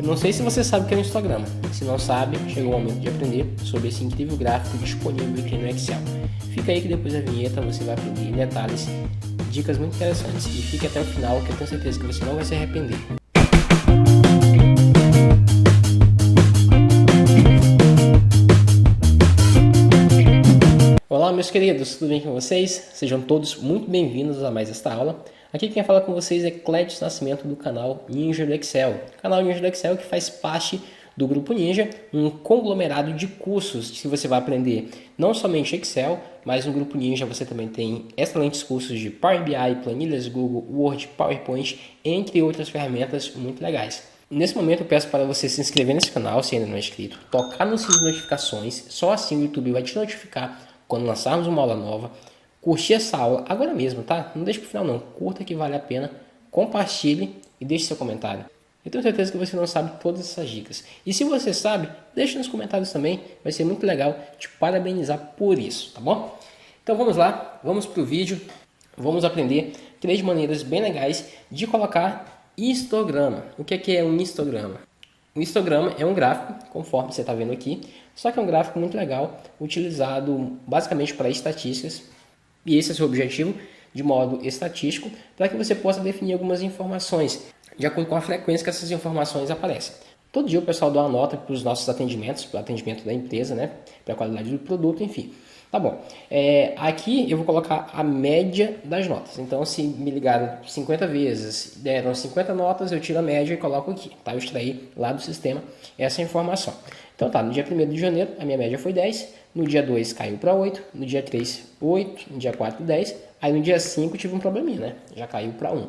Eu não sei se você sabe o que é um histograma. Se não sabe, chegou o momento de aprender sobre esse incrível gráfico disponível aqui no Excel. Fica aí que depois da vinheta você vai aprender em detalhes dicas muito interessantes. E fique até o final que eu tenho certeza que você não vai se arrepender. Olá meus queridos, tudo bem com vocês? Sejam todos muito bem-vindos a mais esta aula. Aqui quem fala com vocês é Clédio Nascimento do canal Ninja do Excel. O canal Ninja do Excel que faz parte do Grupo Ninja, um conglomerado de cursos que você vai aprender não somente Excel, mas no Grupo Ninja você também tem excelentes cursos de Power BI, planilhas Google, Word, PowerPoint, entre outras ferramentas muito legais. Nesse momento eu peço para você se inscrever nesse canal se ainda não é inscrito, tocar no sininho de notificações, só assim o YouTube vai te notificar quando lançarmos uma aula nova. Curtir essa aula agora mesmo, tá? Não deixe para o final não, curta que vale a pena, compartilhe e deixe seu comentário. Eu tenho certeza que você não sabe todas essas dicas. E se você sabe, deixe nos comentários também, vai ser muito legal te parabenizar por isso, tá bom? Então vamos lá, vamos para o vídeo, vamos aprender 3 maneiras bem legais de colocar histograma. O que é um histograma? Um histograma é um gráfico, conforme você está vendo aqui, só que é um gráfico muito legal, utilizado basicamente para estatísticas, e esse é o seu objetivo, de modo estatístico, para que você possa definir algumas informações, de acordo com a frequência que essas informações aparecem. Todo dia o pessoal dá uma nota para os nossos atendimentos, para o atendimento da empresa, né, para a qualidade do produto, enfim. Tá bom, aqui eu vou colocar a média das notas. Então, se me ligaram 50 vezes, deram 50 notas, eu tiro a média e coloco aqui. Tá? Eu extraí lá do sistema essa informação. Então, tá, no dia 1º de janeiro, a minha média foi 10. No dia 2 caiu para 8. No dia 3, 8. No dia 4, 10. Aí no dia 5 tive um probleminha, né? Já caiu para 1.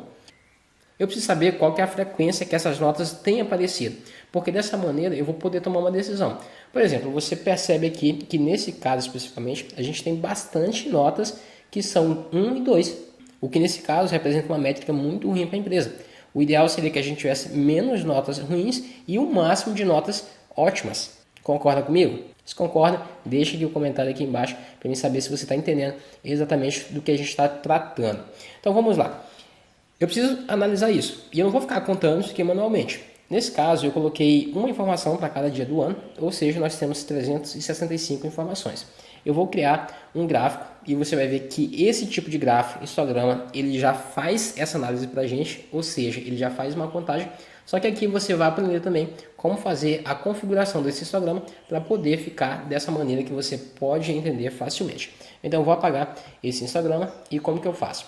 Eu preciso saber qual que é a frequência que essas notas têm aparecido, porque dessa maneira eu vou poder tomar uma decisão. Por exemplo, você percebe aqui que nesse caso especificamente, a gente tem bastante notas que são 1 e 2, o que nesse caso representa uma métrica muito ruim para a empresa. O ideal seria que a gente tivesse menos notas ruins e o máximo de notas ótimas. Concorda comigo? Se concorda, deixa aqui o comentário aqui embaixo para mim saber se você está entendendo exatamente do que a gente está tratando. Então vamos lá. Eu preciso analisar isso e eu não vou ficar contando isso aqui manualmente. Nesse caso, eu coloquei uma informação para cada dia do ano, ou seja, nós temos 365 informações. Eu vou criar um gráfico e você vai ver que esse tipo de gráfico, histograma, ele já faz essa análise para a gente, ou seja, ele já faz uma contagem. Só que aqui você vai aprender também como fazer a configuração desse histograma para poder ficar dessa maneira que você pode entender facilmente. Então, eu vou apagar esse histograma e como que eu faço?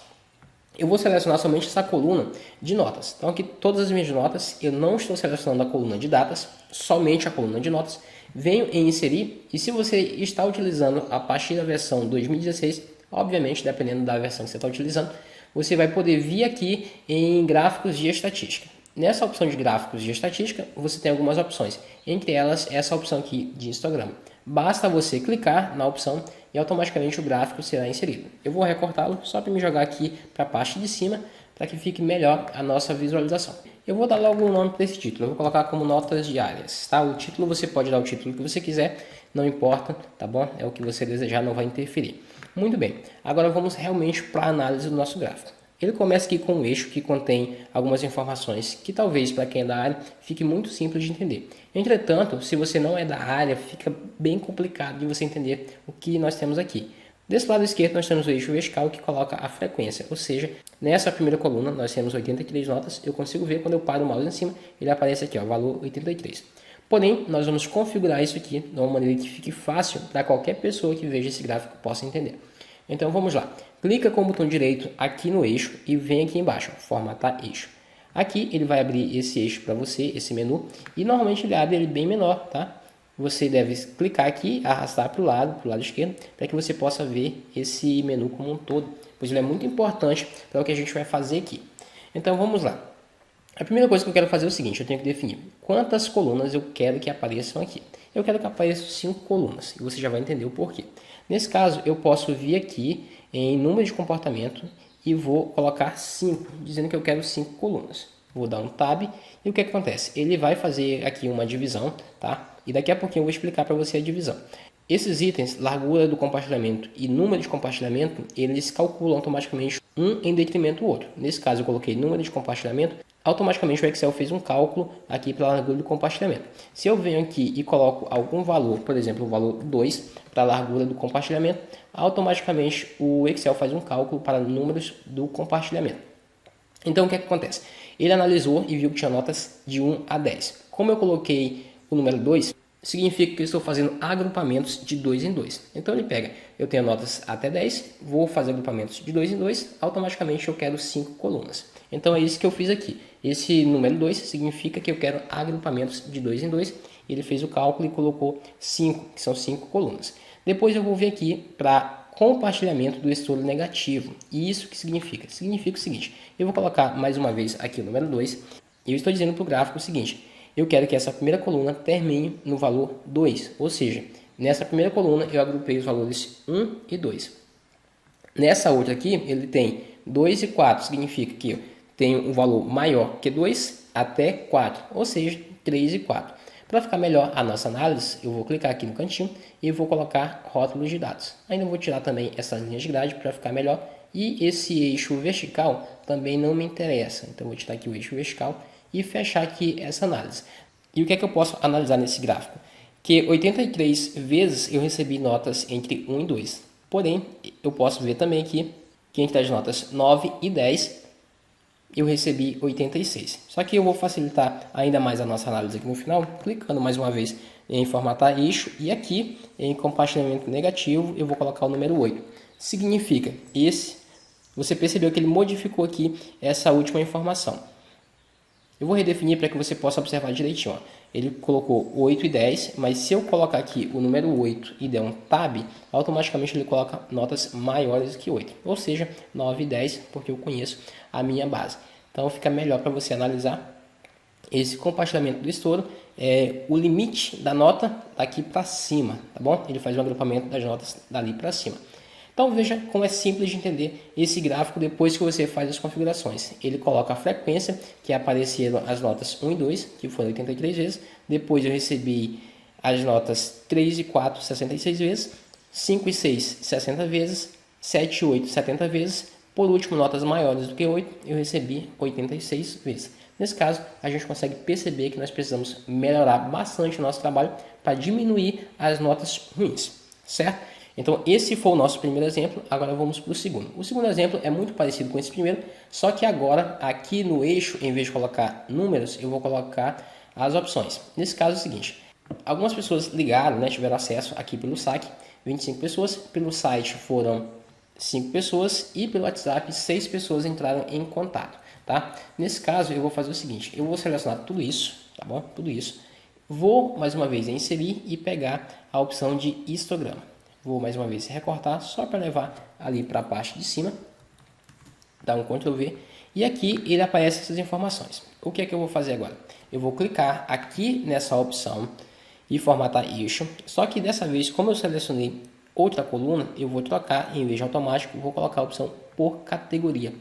Eu vou selecionar somente essa coluna de notas. Então aqui todas as minhas notas, eu não estou selecionando a coluna de datas, somente a coluna de notas. Venho em inserir e se você está utilizando a partir da versão 2016, obviamente dependendo da versão que você está utilizando, você vai poder vir aqui em gráficos de estatística. Nessa opção de gráficos de estatística, você tem algumas opções, entre elas essa opção aqui de histograma. Basta você clicar na opção e automaticamente o gráfico será inserido. Eu vou recortá-lo só para me jogar aqui para a parte de cima, para que fique melhor a nossa visualização. Eu vou dar logo um nome para esse título, eu vou colocar como notas diárias. Tá? O título você pode dar o título que você quiser, não importa, tá bom? É o que você desejar, não vai interferir. Muito bem, agora vamos realmente para a análise do nosso gráfico. Ele começa aqui com um eixo que contém algumas informações que talvez para quem é da área fique muito simples de entender. Entretanto, se você não é da área, fica bem complicado de você entender o que nós temos aqui. Desse lado esquerdo nós temos o eixo vertical que coloca a frequência, ou seja, nessa primeira coluna nós temos 83 notas, eu consigo ver quando eu paro o mouse em cima, ele aparece aqui, ó, valor 83. Porém, nós vamos configurar isso aqui de uma maneira que fique fácil para qualquer pessoa que veja esse gráfico possa entender. Então vamos lá, clica com o botão direito aqui no eixo e vem aqui embaixo, formatar eixo. Aqui ele vai abrir esse eixo para você, esse menu, e normalmente ele abre ele bem menor, tá? Você deve clicar aqui, arrastar para o lado esquerdo, para que você possa ver esse menu como um todo, pois ele é muito importante para o que a gente vai fazer aqui. Então vamos lá. A primeira coisa que eu quero fazer é o seguinte, eu tenho que definir quantas colunas eu quero que apareçam aqui. Eu quero que apareçam 5 colunas, e você já vai entender o porquê. Nesse caso, eu posso vir aqui em número de comportamento e vou colocar 5, dizendo que eu quero 5 colunas. Vou dar um Tab e o que acontece? Ele vai fazer aqui uma divisão, tá? E daqui a pouquinho eu vou explicar para você a divisão. Esses itens, largura do compartilhamento e número de compartilhamento, eles calculam automaticamente um em detrimento do outro. Nesse caso eu coloquei número de compartilhamento, automaticamente o Excel fez um cálculo aqui para a largura do compartilhamento. Se eu venho aqui e coloco algum valor, por exemplo, o valor 2 para a largura do compartilhamento, automaticamente o Excel faz um cálculo para números do compartilhamento. Então o que acontece? Ele analisou e viu que tinha notas de 1 a 10. Como eu coloquei o número 2, significa que eu estou fazendo agrupamentos de 2 em 2. Então ele pega, eu tenho notas até 10, vou fazer agrupamentos de 2 em 2, automaticamente eu quero 5 colunas. Então é isso que eu fiz aqui. Esse número 2 significa que eu quero agrupamentos de 2 em 2. Ele fez o cálculo e colocou 5, que são 5 colunas. Depois eu vou vir aqui para compartilhamento do estouro negativo. E isso que significa? Significa o seguinte, eu vou colocar mais uma vez aqui o número 2, e eu estou dizendo para o gráfico o seguinte, eu quero que essa primeira coluna termine no valor 2, ou seja, nessa primeira coluna eu agrupei os valores 1 e 2. Nessa outra aqui, ele tem 2 e 4, significa que eu tenho um valor maior que 2 até 4, ou seja, 3 e 4. Para ficar melhor a nossa análise, eu vou clicar aqui no cantinho e vou colocar rótulos de dados. Ainda vou tirar também essas linhas de grade para ficar melhor. E esse eixo vertical também não me interessa. Então vou tirar aqui o eixo vertical e fechar aqui essa análise. E o que é que eu posso analisar nesse gráfico? Que 83 vezes eu recebi notas entre 1 e 2. Porém, eu posso ver também aqui que entre as notas 9 e 10 eu recebi 86. Só que eu vou facilitar ainda mais a nossa análise aqui no final, clicando mais uma vez em formatar eixo e aqui em compartilhamento negativo eu vou colocar o número 8. Significa você percebeu que ele modificou aqui essa última informação. Eu vou redefinir para que você possa observar direitinho. Ó. Ele colocou 8 e 10, mas se eu colocar aqui o número 8 e der um tab, automaticamente ele coloca notas maiores que 8. Ou seja, 9 e 10, porque eu conheço a minha base. Então fica melhor para você analisar esse compartilhamento do estouro. O limite da nota daqui para cima, tá bom? Ele faz um agrupamento das notas dali para cima. Então veja como é simples de entender esse gráfico depois que você faz as configurações. Ele coloca a frequência, que apareceram as notas 1 e 2, que foram 83 vezes. Depois eu recebi as notas 3 e 4, 66 vezes. 5 e 6, 60 vezes. 7 e 8, 70 vezes. Por último, notas maiores do que 8, eu recebi 86 vezes. Nesse caso, a gente consegue perceber que nós precisamos melhorar bastante o nosso trabalho para diminuir as notas ruins, certo? Então, esse foi o nosso primeiro exemplo, agora vamos para o segundo. O segundo exemplo é muito parecido com esse primeiro, só que agora, aqui no eixo, em vez de colocar números, eu vou colocar as opções. Nesse caso é o seguinte, algumas pessoas ligaram, tiveram acesso aqui pelo saque, 25 pessoas, pelo site foram 5 pessoas e pelo WhatsApp 6 pessoas entraram em contato, tá? Nesse caso, eu vou fazer o seguinte, eu vou selecionar tudo isso, tá bom? Tudo isso. Vou, mais uma vez, inserir e pegar a opção de histograma. Vou mais uma vez recortar só para levar ali para a parte de cima. Dá um Ctrl V. E aqui ele aparece essas informações. O que é que eu vou fazer agora? Eu vou clicar aqui nessa opção e formatar eixo. Só que dessa vez, como eu selecionei outra coluna, eu vou trocar, em vez de automático, vou colocar a opção por categoria.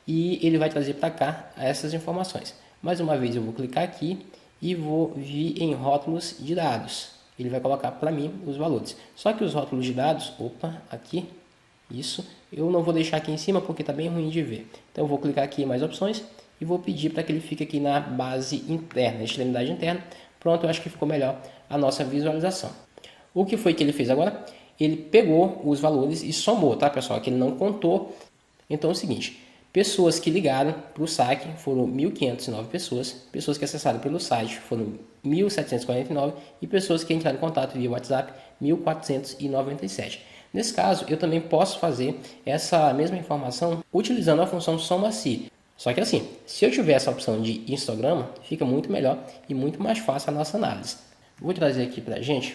E ele vai trazer para cá essas informações. Mais uma vez eu vou clicar aqui e vou vir em rótulos de dados. Ele vai colocar para mim os valores. Só que os rótulos de dados, aqui, isso, eu não vou deixar aqui em cima porque está bem ruim de ver. Então eu vou clicar aqui em mais opções e vou pedir para que ele fique aqui na base interna, na extremidade interna. Pronto, eu acho que ficou melhor a nossa visualização. O que foi que ele fez agora? Ele pegou os valores e somou, tá pessoal? Que ele não contou. Então é o seguinte, pessoas que ligaram para o saque foram 1.509 pessoas, pessoas que acessaram pelo site foram 1.749 e pessoas que entraram em contato via WhatsApp 1.497. Nesse caso, eu também posso fazer essa mesma informação utilizando a função soma-se. Só que assim, se eu tiver essa opção de histograma, fica muito melhor e muito mais fácil a nossa análise. Vou trazer aqui para a gente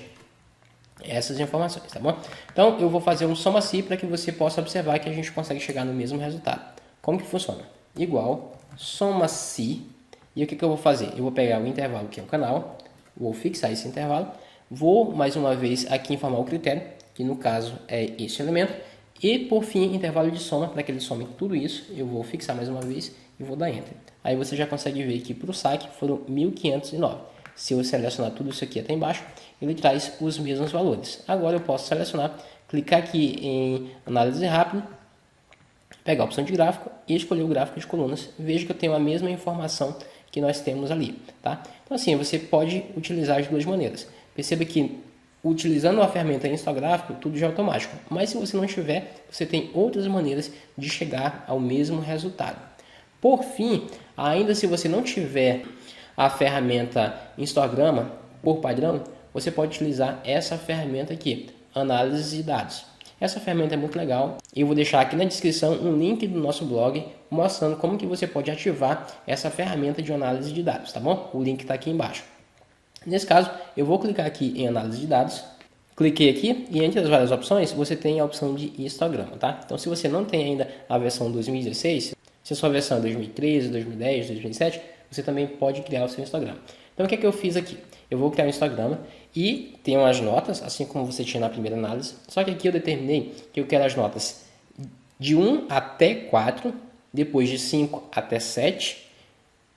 essas informações, tá bom? Então, eu vou fazer um soma-se para que você possa observar que a gente consegue chegar no mesmo resultado. Como que funciona? Igual, soma-se, e o que eu vou fazer? Eu vou pegar o intervalo que é o canal, vou fixar esse intervalo, vou mais uma vez aqui informar o critério, que no caso é esse elemento, e por fim, intervalo de soma, para que ele some tudo isso, eu vou fixar mais uma vez e vou dar Enter. Aí você já consegue ver que para o saque foram 1.509. Se eu selecionar tudo isso aqui até embaixo, ele traz os mesmos valores. Agora eu posso selecionar, clicar aqui em análise rápida, pegar a opção de gráfico e escolher o gráfico de colunas. Veja que eu tenho a mesma informação que nós temos ali, tá? Então assim, você pode utilizar de duas maneiras. Perceba que utilizando a ferramenta Instagráfico, tudo já é automático. Mas se você não tiver, você tem outras maneiras de chegar ao mesmo resultado. Por fim, ainda se você não tiver a ferramenta Histograma por padrão, você pode utilizar essa ferramenta aqui, Análise de Dados. Essa ferramenta é muito legal e eu vou deixar aqui na descrição um link do nosso blog mostrando como que você pode ativar essa ferramenta de análise de dados, tá bom? O link está aqui embaixo. Nesse caso, eu vou clicar aqui em análise de dados, cliquei aqui e entre as várias opções você tem a opção de histograma, tá? Então se você não tem ainda a versão 2016, se a sua versão é 2013, 2010, 2007, você também pode criar o seu histograma. Então o que é que eu fiz aqui? Eu vou criar um histograma e tenho as notas, assim como você tinha na primeira análise, só que aqui eu determinei que eu quero as notas de 1 até 4, depois de 5 até 7,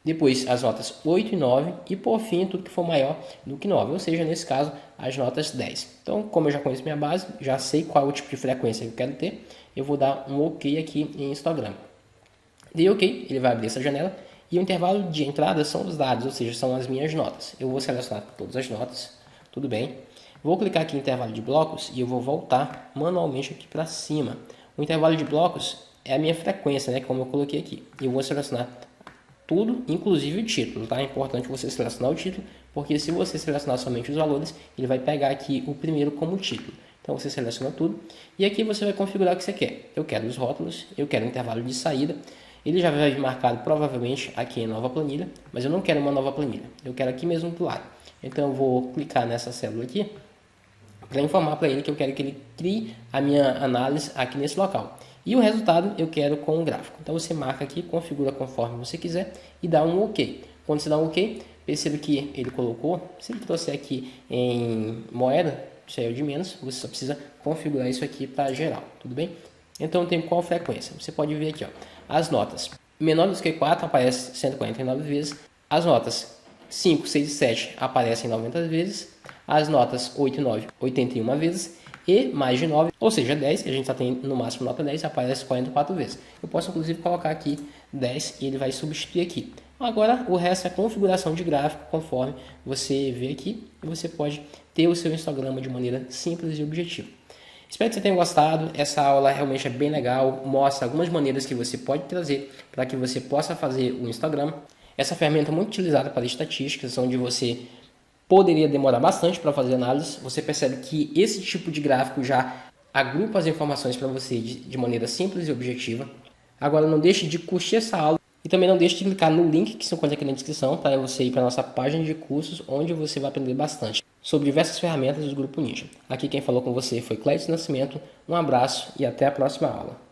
depois as notas 8 e 9 e por fim tudo que for maior do que 9, ou seja, nesse caso as notas 10. Então, como eu já conheço minha base, já sei qual é o tipo de frequência que eu quero ter, eu vou dar um OK aqui em histograma. Dei OK, ele vai abrir essa janela e o intervalo de entrada são os dados, ou seja, são as minhas notas. Eu vou selecionar todas as notas, tudo bem. Vou clicar aqui em intervalo de blocos e eu vou voltar manualmente aqui para cima. O intervalo de blocos é a minha frequência, né, como eu coloquei aqui. E eu vou selecionar tudo, inclusive o título, tá? É importante você selecionar o título, porque se você selecionar somente os valores, ele vai pegar aqui o primeiro como título. Então você seleciona tudo e aqui você vai configurar o que você quer. Eu quero os rótulos, eu quero o intervalo de saída. Ele já vai vir marcado provavelmente aqui em nova planilha, mas eu não quero uma nova planilha. Eu quero aqui mesmo do lado. Então eu vou clicar nessa célula aqui para informar para ele que eu quero que ele crie a minha análise aqui nesse local. E o resultado eu quero com o gráfico. Então você marca aqui, configura conforme você quiser e dá um OK. Quando você dá um OK, perceba que ele colocou, se ele trouxer aqui em moeda, isso aí é o de menos, você só precisa configurar isso aqui para geral, tudo bem? Então tem qual frequência? Você pode ver aqui, ó, as notas menores do que 4 aparecem 149 vezes, as notas 5, 6 e 7 aparecem 90 vezes, as notas 8 e 9, 81 vezes, e mais de 9, ou seja, 10, que a gente só tem no máximo nota 10, aparece 44 vezes. Eu posso inclusive colocar aqui 10 e ele vai substituir aqui. Agora o resto é configuração de gráfico conforme você vê aqui e você pode ter o seu histograma de maneira simples e objetiva. Espero que você tenha gostado, essa aula realmente é bem legal, mostra algumas maneiras que você pode trazer para que você possa fazer o histograma. Essa ferramenta é muito utilizada para estatísticas, onde você poderia demorar bastante para fazer análise. Você percebe que esse tipo de gráfico já agrupa as informações para você de maneira simples e objetiva. Agora não deixe de curtir essa aula e também não deixe de clicar no link que se encontra aqui na descrição para você ir para a nossa página de cursos, onde você vai aprender bastante sobre diversas ferramentas do Grupo Ninja. Aqui quem falou com você foi Clédio Nascimento, um abraço e até a próxima aula.